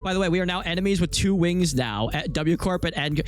By the way, we are now enemies with 2 wings now at W Corp and N.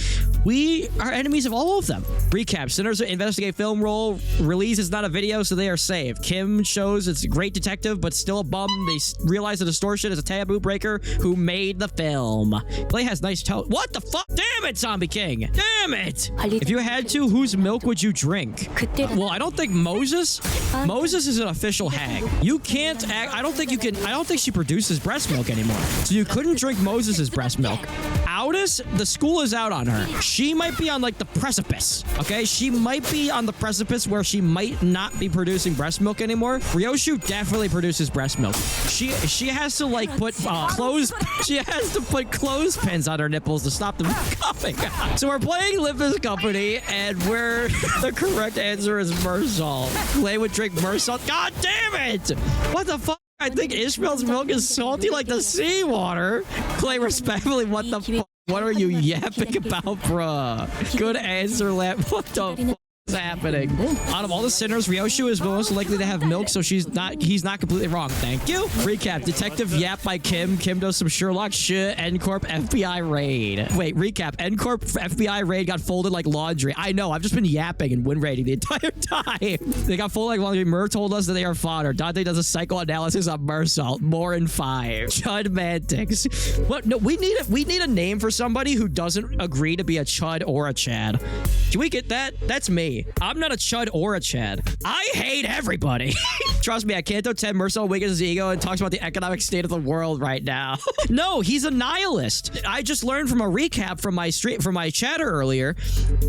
We are enemies of all of them. Recap. Sinners investigate film roll. Release is not a video, so they are saved. Kim shows it's a great detective, but still a bum. They realize the distortion is a taboo breaker who made the film. Clay has nice toe. What the fuck? Damn it, Zombie King. Damn it. If you had to, whose milk would you drink? Well, I don't think Moses. Moses is an official hag. You can't act. I don't think you can. I don't think she produces breast milk anymore. So you couldn't drink Moses's breast milk. Aldous, the school is out on her. She might be on like the precipice. Okay, she might be on the precipice where she might not be producing breast milk anymore. Ryoshu definitely produces breast milk. She has to like put she has to put clothespins on her nipples to stop them coming out. So we're playing Limbus Company, and the correct answer is Mersal. Clay would drink Mersal. God damn it! What the fuck? I think Ishmael's milk is salty like the seawater. Clay, respectfully, what the fuck? What are you yapping about, bruh? Good answer, Lamp. What the fuck is happening? Out of all the sinners, Ryoshu is most likely to have milk, so he's not completely wrong. Thank you. Recap. Detective Yap by Kim. Kim does some Sherlock shit. N-Corp FBI raid. Wait, recap. N-Corp FBI raid got folded like laundry. I know. I've just been yapping and win raiding the entire time. They got folded like laundry. Mur told us that they are fodder. Dante does a psychoanalysis on Mersalt. More in 5. Chud Mantics. What? No, we need a name for somebody who doesn't agree to be a Chud or a Chad. Can we get that? That's me. I'm not a Chud or a Chad. I hate everybody. Trust me, at Canto 10, Mersal weakens his ego and talks about the economic state of the world right now. No, he's a nihilist. I just learned from a recap from my chatter earlier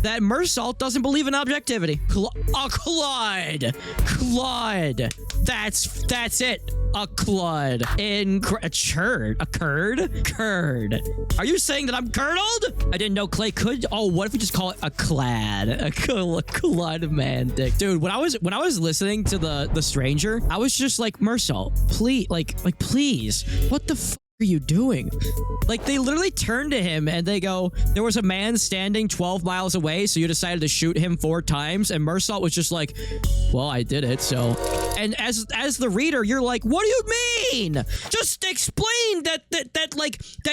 that Mersal doesn't believe in objectivity. Claude. That's it. A clud. A churd. A curd? Curd. Are you saying that I'm curdled? I didn't know Clay could. Oh, what if we just call it a clad? A clud man dick. Dude, when I was listening to the stranger, I was just like, Mersal, please, like please. What the fuck are you doing? Like, they literally turned to him and they go, there was a man standing 12 miles away, so you decided to shoot him 4 times. And Mersal was just like, well, I did it, so. And as the reader, you're like, what do you mean? Just explain that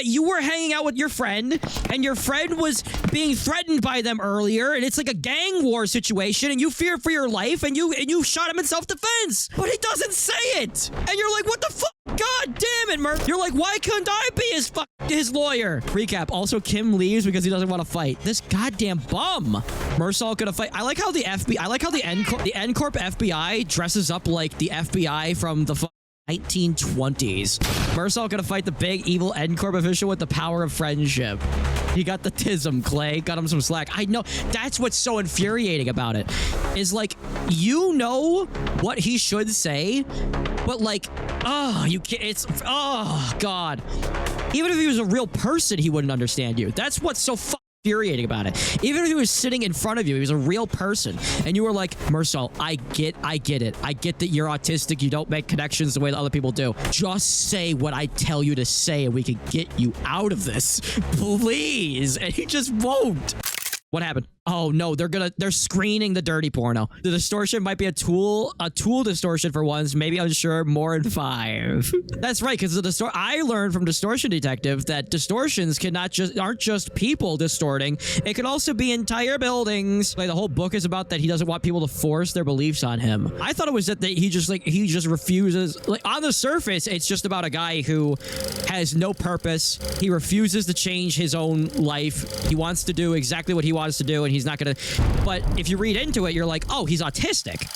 you were hanging out with your friend and your friend was being threatened by them earlier, and it's like a gang war situation, and you fear for your life, and you shot him in self-defense. But he doesn't say it. And you're like, what the fuck? God damn it, Murph. You're like, why couldn't I be his lawyer? Recap. Also, Kim leaves because he doesn't want to fight. This goddamn bum. Mersal gonna fight. I like how the N-Corp FBI dresses up like the FBI from the 1920s. Mersal gonna fight the big evil N-Corp official with the power of friendship. He got the tism, Clay. Got him some slack. I know. That's what's so infuriating about it. Is like, you know what he should say, but like, oh, you can't. It's, oh, God. Even if he was a real person, he wouldn't understand you. That's what's so infuriating about it. Even if he was sitting in front of you, he was a real person, and you were like, Mersal, I get it. I get that you're autistic. You don't make connections the way that other people do. Just say what I tell you to say, and we can get you out of this, please. And he just won't. What happened? Oh no, they're screening the dirty porno. The distortion might be a tool distortion for once. Maybe unsure. More in 5. That's right, because I learned from Distortion Detective that distortions aren't just people distorting. It could also be entire buildings. Like, the whole book is about that he doesn't want people to force their beliefs on him. I thought it was that he just refuses. Like, on the surface, it's just about a guy who has no purpose. He refuses to change his own life. He wants to do exactly what he wants to do, and he's not gonna. But if you read into it, you're like, oh, he's autistic,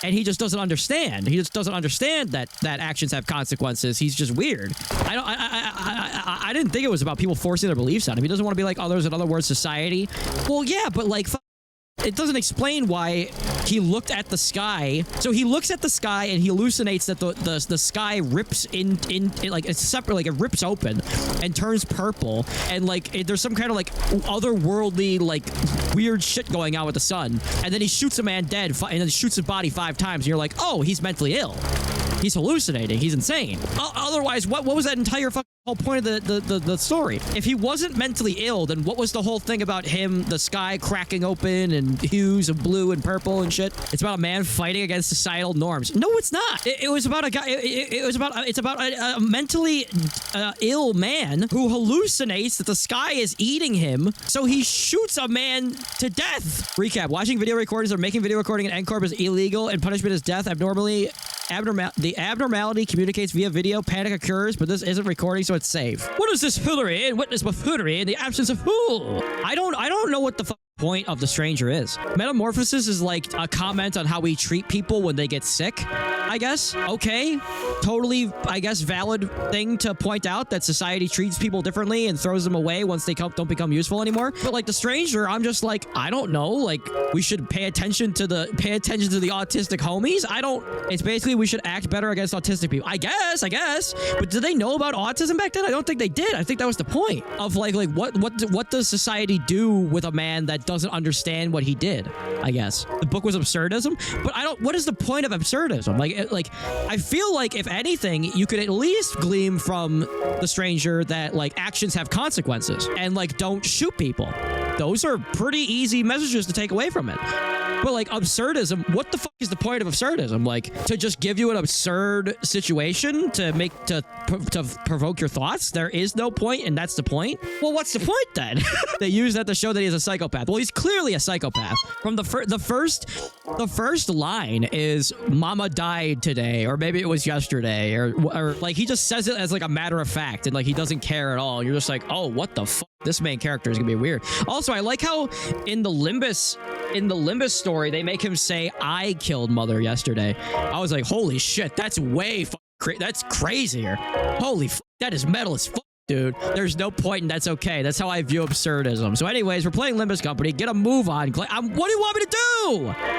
and he just doesn't understand. He just doesn't understand that actions have consequences. He's just weird. I didn't think it was about people forcing their beliefs on him. He doesn't want to be like, oh, there's another word, society. Well, yeah, but like, it doesn't explain why he looked at the sky. So he looks at the sky and he hallucinates that the sky rips in like, it's separate, like it rips open and turns purple, and like there's some kind of like otherworldly, like weird shit going on with the sun, and then he shoots a man dead, and then he shoots his body 5 times, and you're like, oh, he's mentally ill. He's hallucinating. He's insane. Otherwise, what was that entire fucking whole point of the story. If he wasn't mentally ill, then what was the whole thing about him, the sky cracking open and hues of blue and purple and shit? It's about a man fighting against societal norms. No, it's not. It was about a guy. It's about a mentally ill man who hallucinates that the sky is eating him, so he shoots a man to death. Recap: watching video recordings or making video recording in NCorp is illegal, and punishment is death. The abnormality communicates via video. Panic occurs, but this isn't recording, so it's safe. What is this foolery and witness buffoonery in the absence of fool? I don't know what the point of the stranger is. Metamorphosis is like a comment on how we treat people when they get sick, I guess. Okay, totally, I guess, valid thing to point out, that society treats people differently and throws them away once they don't become useful anymore. But like the stranger, I'm just like, I don't know, like we should pay attention to the autistic homies. It's basically we should act better against autistic people. I guess. But did they know about autism back then? I don't think they did. I think that was the point of like what does society do with a man that doesn't understand what he did? I guess the book was absurdism, but what is the point of absurdism? Like I feel like if anything, you could at least glean from the stranger that like actions have consequences and like don't shoot people. Those are pretty easy messages to take away from it. But like absurdism, what the fuck is the point of absurdism? Like to just give you an absurd situation to provoke your thoughts? There is no point, and that's the point. Well, what's the point then? They use that to show that he's a psychopath. Well, he's clearly a psychopath. From the first line is "Mama died today," or maybe it was yesterday, or like he just says it as like a matter of fact, and like he doesn't care at all. And you're just like, oh, what the fuck? This main character is gonna be weird. Also, I like how in the Limbus story, they make him say, "I killed mother yesterday." I was like, holy shit, that's way that's crazier. Holy fuck, that is metal as fuck, dude. There's no point, and that's okay. That's how I view absurdism. So anyways, we're playing Limbus Company. Get a move on. What do you want me to do?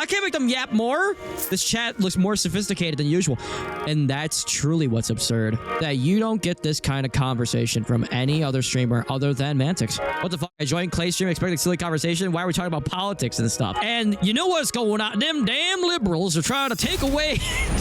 I can't make them yap more. This chat looks more sophisticated than usual. And that's truly what's absurd. That you don't get this kind of conversation from any other streamer other than Mantix. What the fuck? I joined Clay's stream expecting silly conversation. Why are we talking about politics and stuff? And you know what's going on? Them damn liberals are trying to take away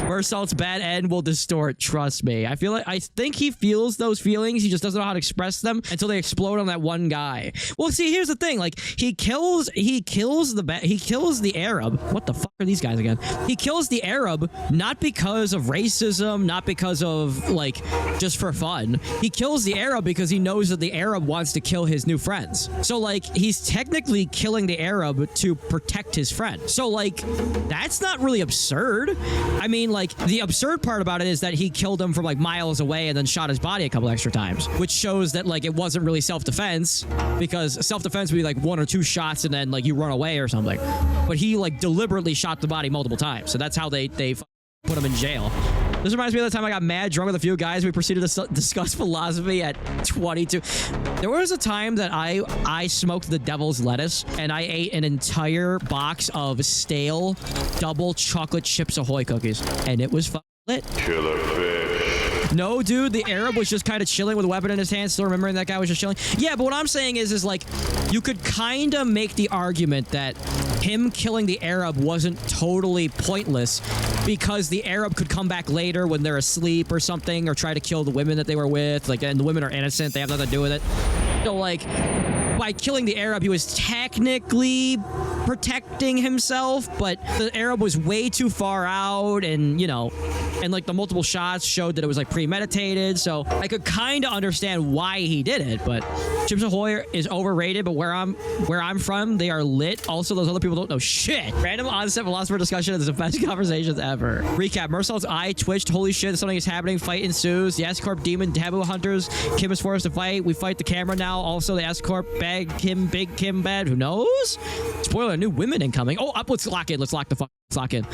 Mersault's bad end will distort. Trust me. I think he feels those feelings. He just doesn't know how to express them until they explode on that one guy. Well, see, here's the thing. Like he kills the Arab. What the fuck are these guys again? He kills the Arab not because of racism, not because of like just for fun. He kills the Arab because he knows that the Arab wants to kill his new friends. So like he's technically killing the Arab to protect his friend. So like that's not really absurd. I mean, like the absurd part about it is that he killed him from like miles away and then shot his body a couple extra times, which shows that like it wasn't really self-defense, because self-defense would be like 1 or 2 shots and then like you run away or something. But he like deliberately shot the body multiple times. So that's how they put him in jail. This reminds me of the time I got mad drunk with a few guys. We proceeded to discuss philosophy at 22. There was a time that I smoked the devil's lettuce and I ate an entire box of stale double chocolate Chips Ahoy cookies, and it was lit. Killer fish. No, dude, the Arab was just kind of chilling with a weapon in his hand, still remembering that guy was just chilling. Yeah, but what I'm saying is like, you could kind of make the argument that him killing the Arab wasn't totally pointless, because the Arab could come back later when they're asleep or something, or try to kill the women that they were with, like, and the women are innocent, they have nothing to do with it. So, like, by killing the Arab, he was technically protecting himself, but the Arab was way too far out, and, you know, and, like, the multiple shots showed that it was, like, premeditated, so I could kind of understand why he did it, but Chips Ahoy is overrated, but where I'm from, they are lit. Also, those other people don't know shit. Random onset philosopher discussion is the best conversations ever. Recap: Mersault's eye twitched. Holy shit, something is happening. Fight ensues. The S-Corp demon Taboo hunters. Kim is forced to fight. We fight the camera now. Also, the S-Corp bag Kim, big Kim bad. Who knows? Spoiler, new women incoming. Oh, up. Let's lock in. Let's lock the fuck. Let's lock in.